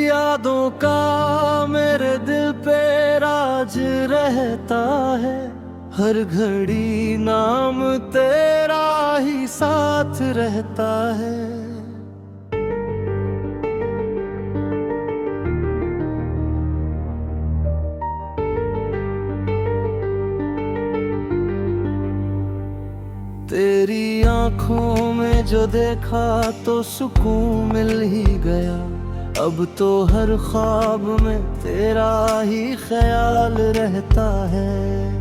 यादों का मेरे दिल पे राज रहता है। हर घड़ी नाम तेरा ही साथ रहता है। तेरी आंखों में जो देखा तो सुकून मिल ही गया। अब तो हर ख्वाब में तेरा ही ख्याल रहता है।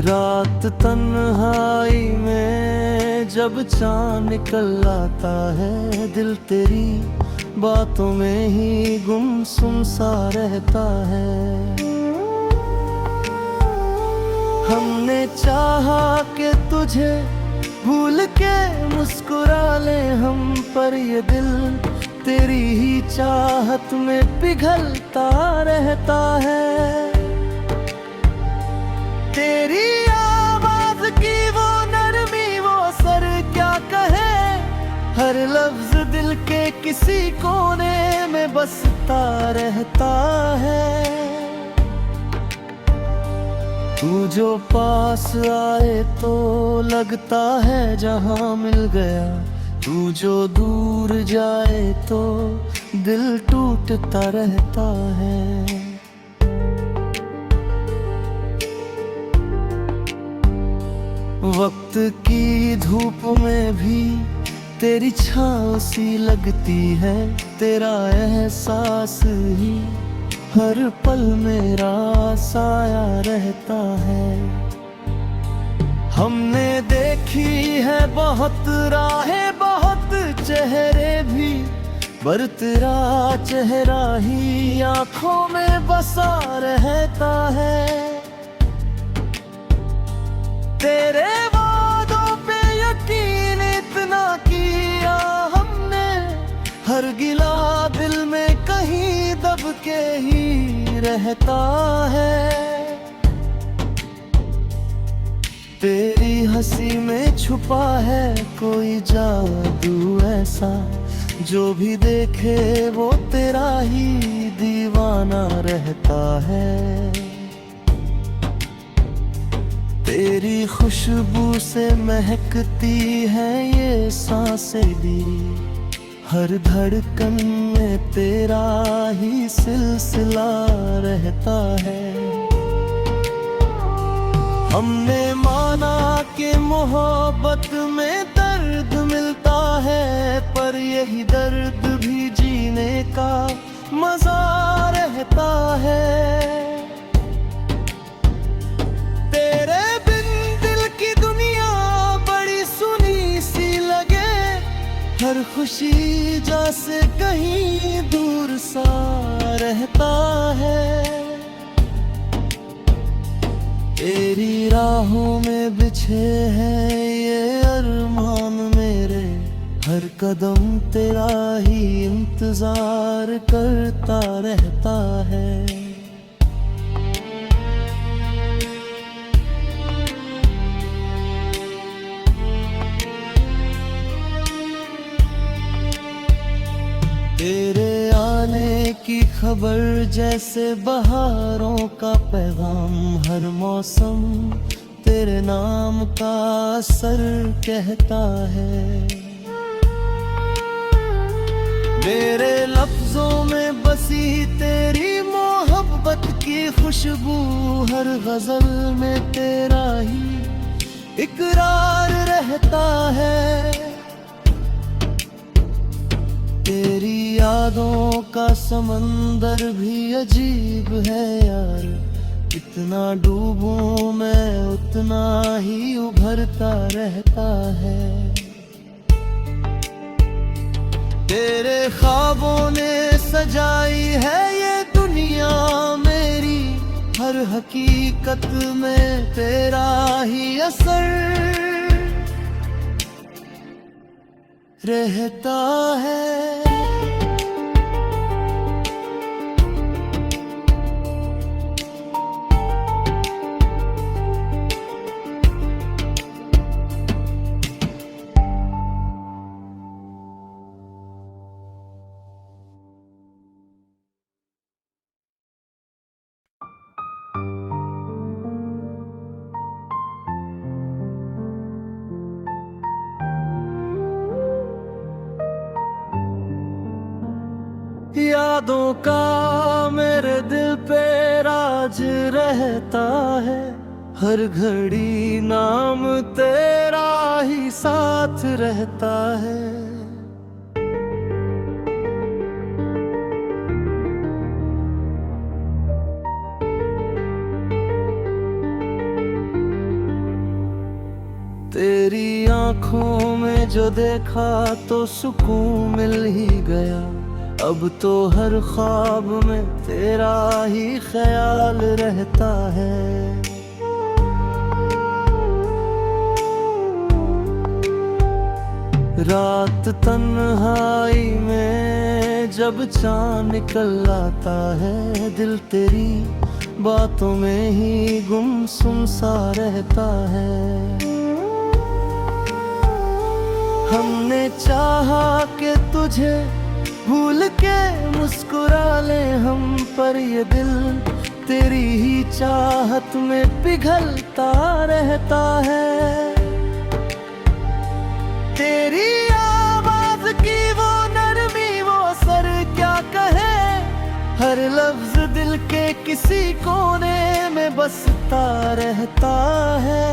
रात तन्हाई में जब चाँद निकल आता है, दिल तेरी बातों में ही गुमसुम सा रहता है। हमने चाहा कि तुझे भूल के मुस्कुरा ले हम, पर ये दिल तेरी ही चाहत में पिघलता रहता है। तेरी आवाज की वो नरमी, वो सर क्या कहे, हर लफ्ज दिल के किसी कोने में बसता रहता है। तू जो पास आए तो लगता है जहां मिल गया, तू जो दूर जाए तो दिल टूटता रहता है। वक्त की धूप में भी तेरी छाँव सी लगती है, तेरा एहसास ही हर पल मेरा साया रहता है। हमने देखी है बहुत राहें, बहुत चेहरे भी, पर तेरा चेहरा ही आंखों में बसा रहता है। तेरे वादों पे यकीन इतना किया हमने, हर गिला दिल में कहीं दब के ही रहता है। तेरी हंसी में छुपा है कोई जादू ऐसा, जो भी देखे वो तेरा ही दीवाना रहता है। तेरी खुशबू से महकती है ये सांसें भी, हर धड़कन में तेरा ही सिलसिला रहता है। हमने माना कि मोहब्बत में दर्द मिलता है, पर यही दर्द भी जीने का मजा रहता है। तेरे बिन दिल की दुनिया बड़ी सुनी सी लगे, हर खुशी जैसे कहीं दूर सा रहता है। तेरी राहों में बिछे हैं ये अरमान मेरे, हर कदम तेरा ही इंतजार करता रहता है। तेरे आने की खबर जैसे बहारों का पैगाम, हर मौसम तेरे नाम का असर कहता है। मेरे लफ्जों में बसी तेरी मोहब्बत की खुशबू, हर गजल में तेरा ही इकरार रहता है। तेरी यादों का समंदर भी अजीब है यार, इतना डूबूं मैं उतना ही उभरता रहता है। तेरे ख्वाबों ने सजाई है ये दुनिया मेरी, हर हकीकत में तेरा ही असर रहता है। यादों का मेरे दिल पे राज रहता है, हर घड़ी नाम तेरा ही साथ रहता है। तेरी आंखों में जो देखा तो सुकून मिल ही गया, अब तो हर ख्वाब में तेरा ही ख्याल रहता है। रात तन्हाई में जब चाँद निकल आता है, दिल तेरी बातों में ही गुमसुम सा रहता है। हमने चाहा कि तुझे भूल के मुस्कुरा ले हम, पर ये दिल तेरी ही चाहत में पिघलता रहता है। तेरी आवाज की वो नरमी, वो सर क्या कहे, हर लफ्ज दिल के किसी कोने में बसता रहता है।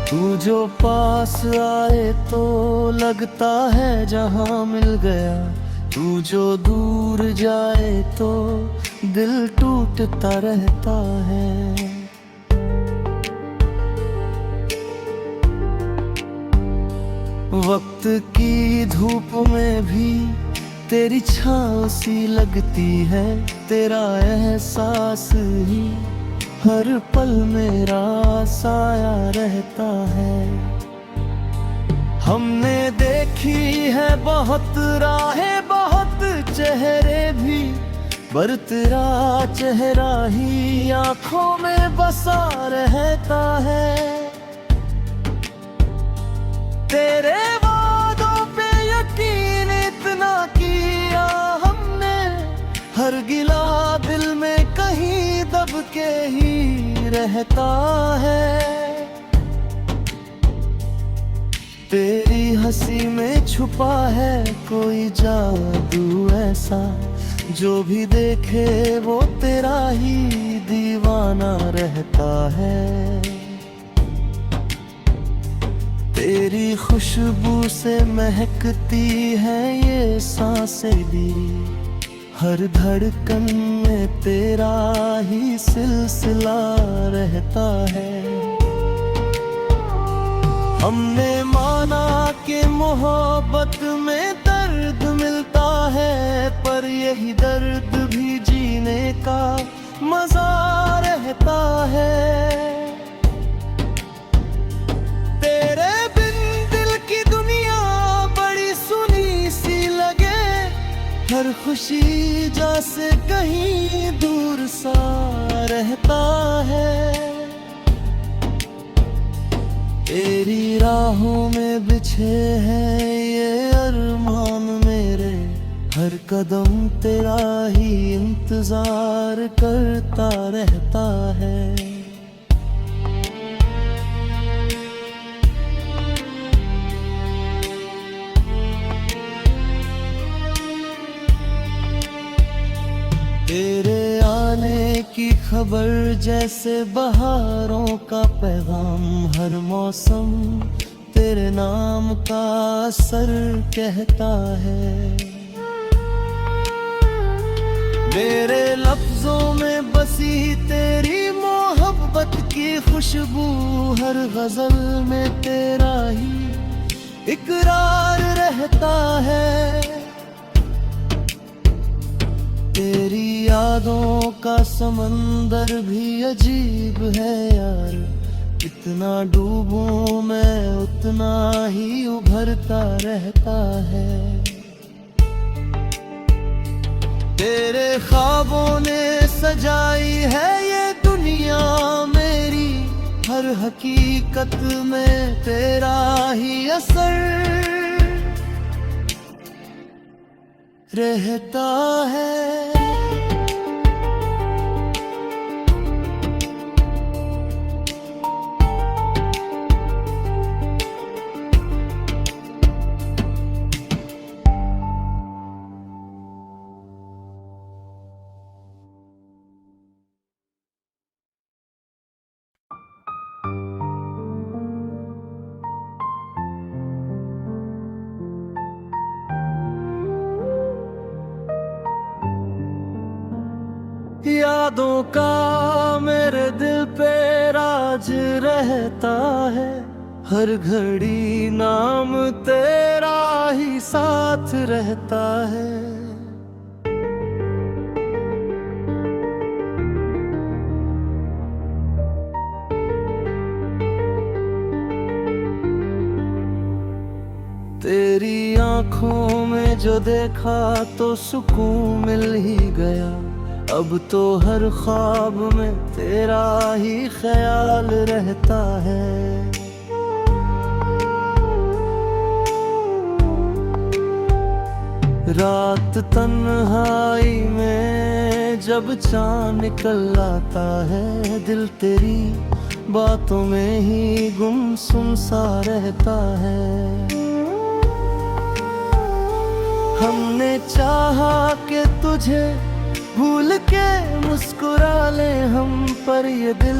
तू जो पास आए तो लगता है जहां मिल गया, तू जो दूर जाए तो दिल टूटता रहता है। वक्त की धूप में भी तेरी छाँव सी लगती है, तेरा एहसास ही हर पल मेरा साया रहता है। हमने देखी है बहुत राहें, बहुत चेहरे भी, पर तेरा चेहरा ही आंखों में बसा रहता है। तेरे वादों पे यकीन इतना किया हमने, हर गिला दिल में कहीं दब के ही रहता है। तेरी हंसी में छुपा है कोई जादू ऐसा, जो भी देखे वो तेरा ही दीवाना रहता है। तेरी खुशबू से महकती है ये सांसें भी, हर धड़कन में तेरा ही सिलसिला रहता है। हमने माना कि मोहब्बत में दर्द मिलता है, पर यही दर्द भी जीने का मजा रहता है। तेरे बिन दिल की दुनिया बड़ी सुनी सी लगे, हर खुशी जैसे कहीं दूर सा रहता है। तेरी राहों में बिछे हैं ये अरमान मेरे, हर कदम तेरा ही इंतजार करता रहता है। तेरे आने की खबर जैसे बहारों का पैगाम, हर मौसम तेरे नाम का असर कहता है। मेरे लफ्जों में बसी तेरी मोहब्बत की खुशबू, हर गजल में तेरा ही इकरार रहता है। तेरी यादों का समंदर भी अजीब है यार, इतना डूबूं मैं उतना ही उभरता रहता है। तेरे ख्वाबों ने सजाई है ये दुनिया मेरी, हर हकीकत में तेरा ही असर रहता है। यादों का मेरे दिल पे राज रहता है, हर घड़ी नाम तेरा ही साथ रहता है। तेरी आंखों में जो देखा तो सुकून मिल ही गया, अब तो हर ख्वाब में तेरा ही ख्याल रहता है। रात तन्हाई में जब चाँद निकल आता है, दिल तेरी बातों में ही गुमसुम सा रहता है। हमने चाहा कि तुझे भूल के मुस्कुरा ले हम, पर ये दिल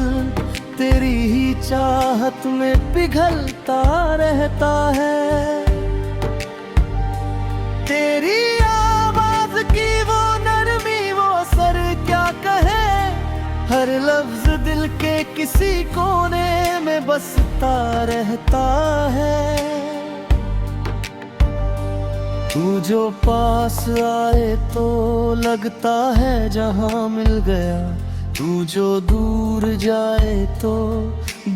तेरी ही चाहत में पिघलता रहता है। तेरी आवाज की वो नरमी, वो असर क्या कहे, हर लफ्ज दिल के किसी कोने में बसता रहता है। तू जो पास आए तो लगता है जहां मिल गया, तू जो दूर जाए तो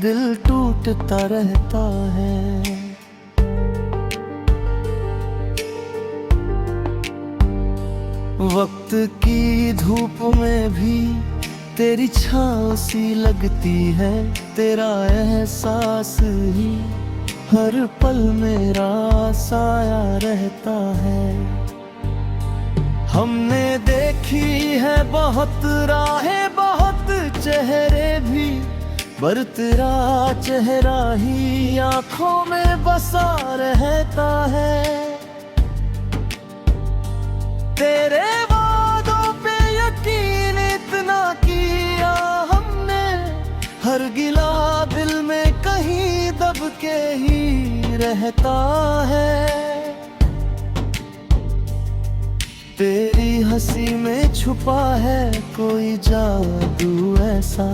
दिल टूटता रहता है। वक्त की धूप में भी तेरी छाँव सी लगती है, तेरा एहसास ही हर पल मेरा साया रहता है। हमने देखी है बहुत राहें, बहुत चेहरे भी, पर तेरा चेहरा ही आंखों में बसा रहता है। तेरे वादों पे यकीन इतना किया हमने, हर गिला दिल में कहीं दब के ही रहता है। तेरी हंसी में छुपा है कोई जादू ऐसा,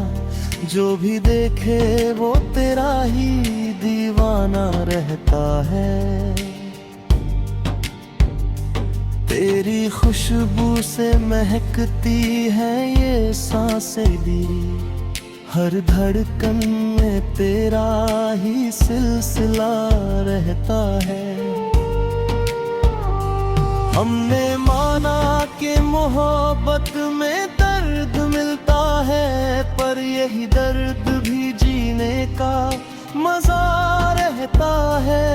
जो भी देखे वो तेरा ही दीवाना रहता है। तेरी खुशबू से महकती है ये सांसें भी, हर धड़कन में तेरा ही सिलसिला रहता है। हमने माना कि मोहब्बत में दर्द मिलता है, पर यही दर्द भी जीने का मजा रहता है।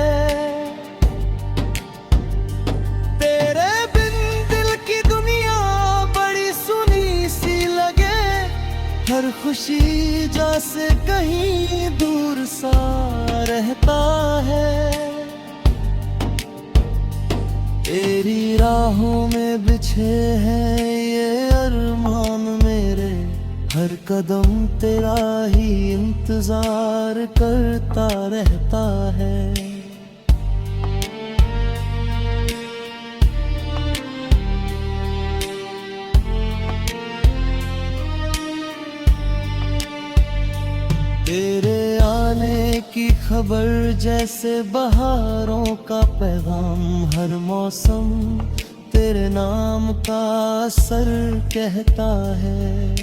तेरे बिन दिल की दुनिया बड़ी सुनी सी लगे, हर खुशी जैसे कहीं दूर सा रहता है। तेरी राहों में बिछे हैं ये अरमान मेरे, हर कदम तेरा ही इंतजार करता रहता है। तेरे आने की खबर जैसे बहारों का पैगाम, हर मौसम तेरे नाम का असर कहता है।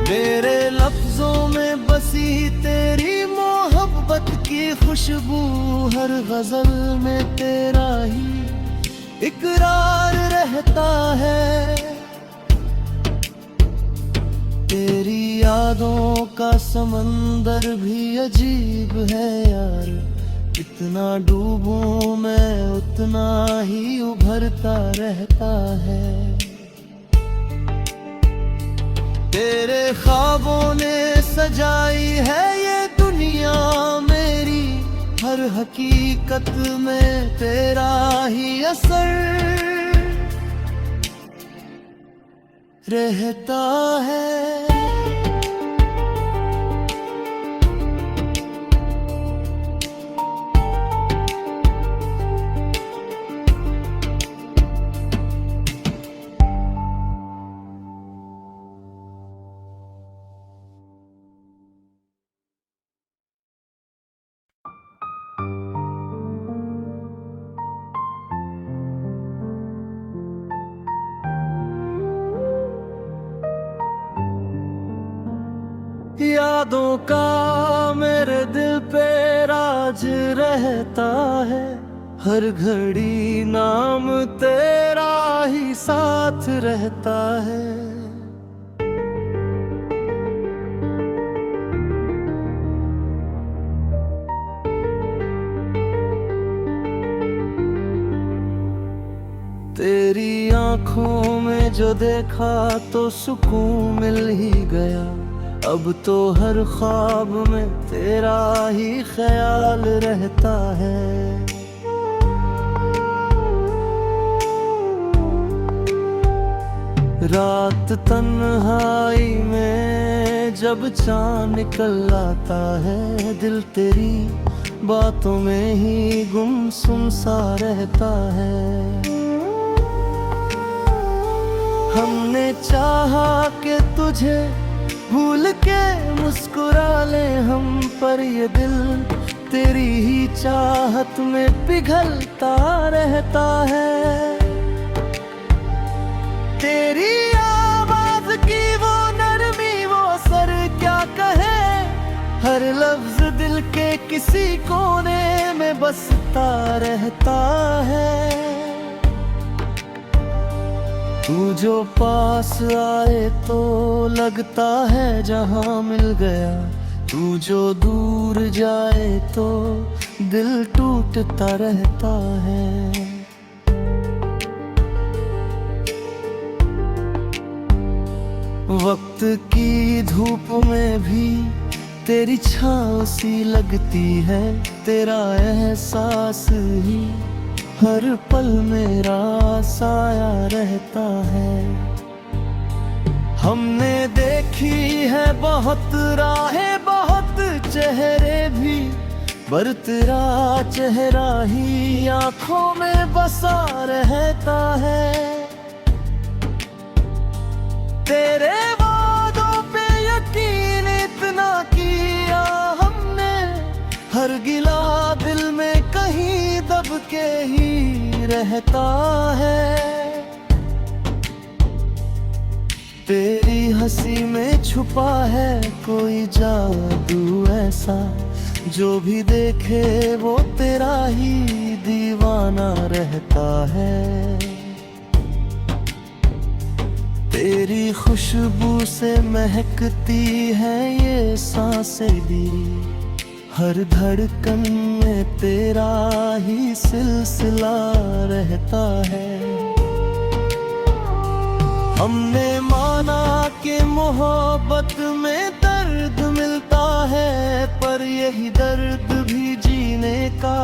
मेरे लफ्जों में बसी तेरी मोहब्बत की खुशबू, हर गजल में तेरा ही इकरार रहता है। तेरी यादों का समंदर भी अजीब है यार, इतना डूबूं मैं उतना ही उभरता रहता है। तेरे ख्वाबों ने सजाई है ये दुनिया मेरी, हर हकीकत में तेरा ही असर रहता है। यादों का मेरे दिल पे राज रहता है, हर घड़ी नाम तेरा ही साथ रहता है। तेरी आंखों में जो देखा तो सुकून मिल ही गया, अब तो हर ख्वाब में तेरा ही ख्याल रहता है। रात तन्हाई में जब चाँद निकल आता है, दिल तेरी बातों में ही गुमसुम सा रहता है। हमने चाहा कि तुझे भूल के मुस्कुरा ले हम, पर ये दिल तेरी ही चाहत में पिघलता रहता है। तेरी आवाज की वो नरमी, वो सर क्या कहे, हर लफ्ज दिल के किसी कोने में बसता रहता है। तू जो पास आए तो लगता है जहां मिल गया, तू जो दूर जाए तो दिल टूटता रहता है। वक्त की धूप में भी तेरी छाँव सी लगती है, तेरा एहसास ही हर पल मेरा साया रहता है। हमने देखी है बहुत राहें, बहुत चेहरे भी, पर तेरा चेहरा ही आंखों में बसा रहता है। तेरे वादों पे यकीन इतना किया हमने, हर गिला दिल में कहीं दब के ही रहता है। तेरी हंसी में छुपा है कोई जादू ऐसा, जो भी देखे वो तेरा ही दीवाना रहता है। तेरी खुशबू से महकती है ये सांसें भी, हर धड़कन में तेरा ही सिलसिला रहता है। हमने माना कि मोहब्बत में दर्द मिलता है, पर यही दर्द भी जीने का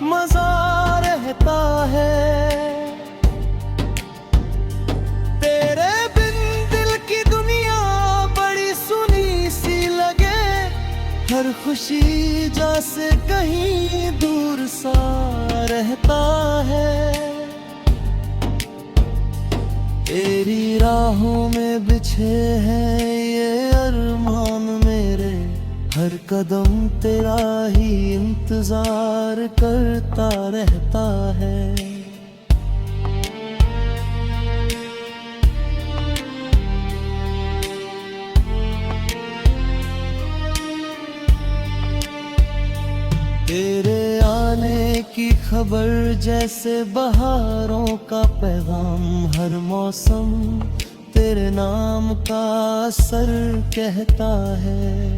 मजा रहता है। तेरे बिन दिल की दुनिया बड़ी सुनी सी लगे, हर खुशी जैसे कहीं दूर सा रहता है। तेरी राहों में बिछे हैं ये अरमान मेरे, हर कदम तेरा ही इंतजार करता रहता है। तेरे आने की खबर जैसे बहारों का पैगाम, हर मौसम तेरे नाम का असर कहता है।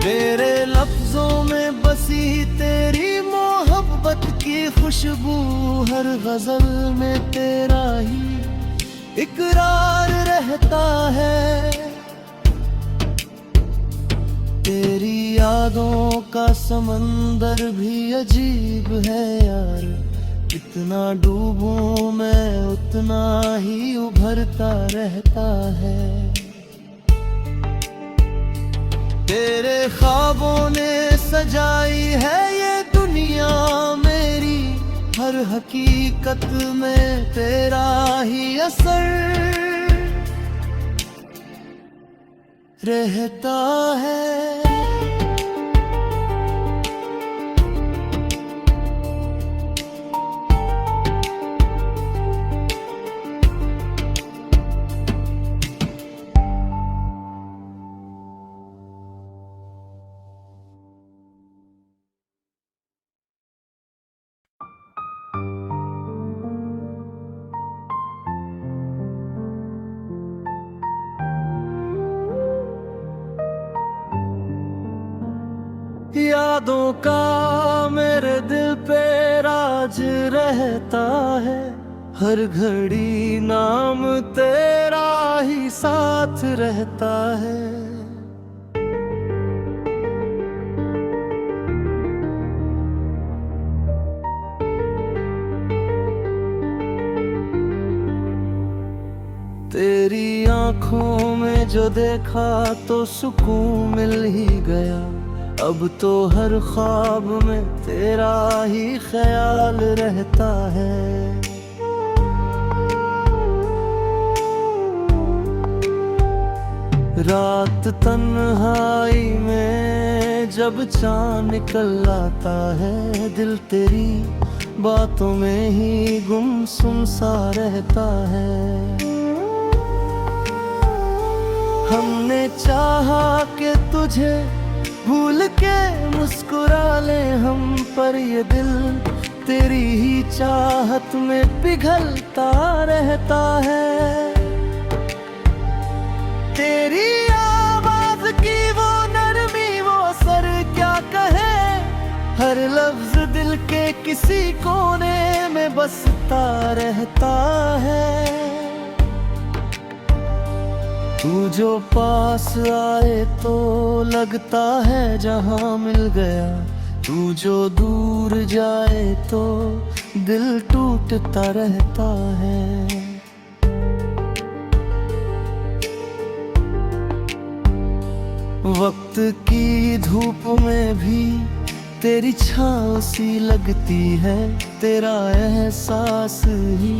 मेरे लफ्जों में बसी तेरी मोहब्बत की खुशबू, हर गजल में तेरा ही इकरार रहता है। तेरी यादों का समंदर भी अजीब है यार, इतना डूबूं मैं उतना ही उभरता रहता है। तेरे ख्वाबों ने सजाई है ये दुनिया मेरी, हर हकीकत में तेरा ही असर रहता है। यादों का मेरे दिल पे राज रहता है, हर घड़ी नाम तेरा ही साथ रहता है। तेरी आंखों में जो देखा तो सुकून मिल ही गया, अब तो हर ख्वाब में तेरा ही ख्याल रहता है। रात तन्हाई में जब चाँद निकल आता है, दिल तेरी बातों में ही गुमसुम सा रहता है। हमने चाहा कि तुझे भूल के मुस्कुरा ले हम, पर ये दिल तेरी ही चाहत में पिघलता रहता है। तेरी आवाज की वो नरमी, वो सर क्या कहे, हर लफ्ज दिल के किसी कोने में बसता रहता है। तू जो पास आए तो लगता है जहां मिल गया, तू जो दूर जाए तो दिल टूटता रहता है। वक्त की धूप में भी तेरी छाँव सी लगती है, तेरा एहसास ही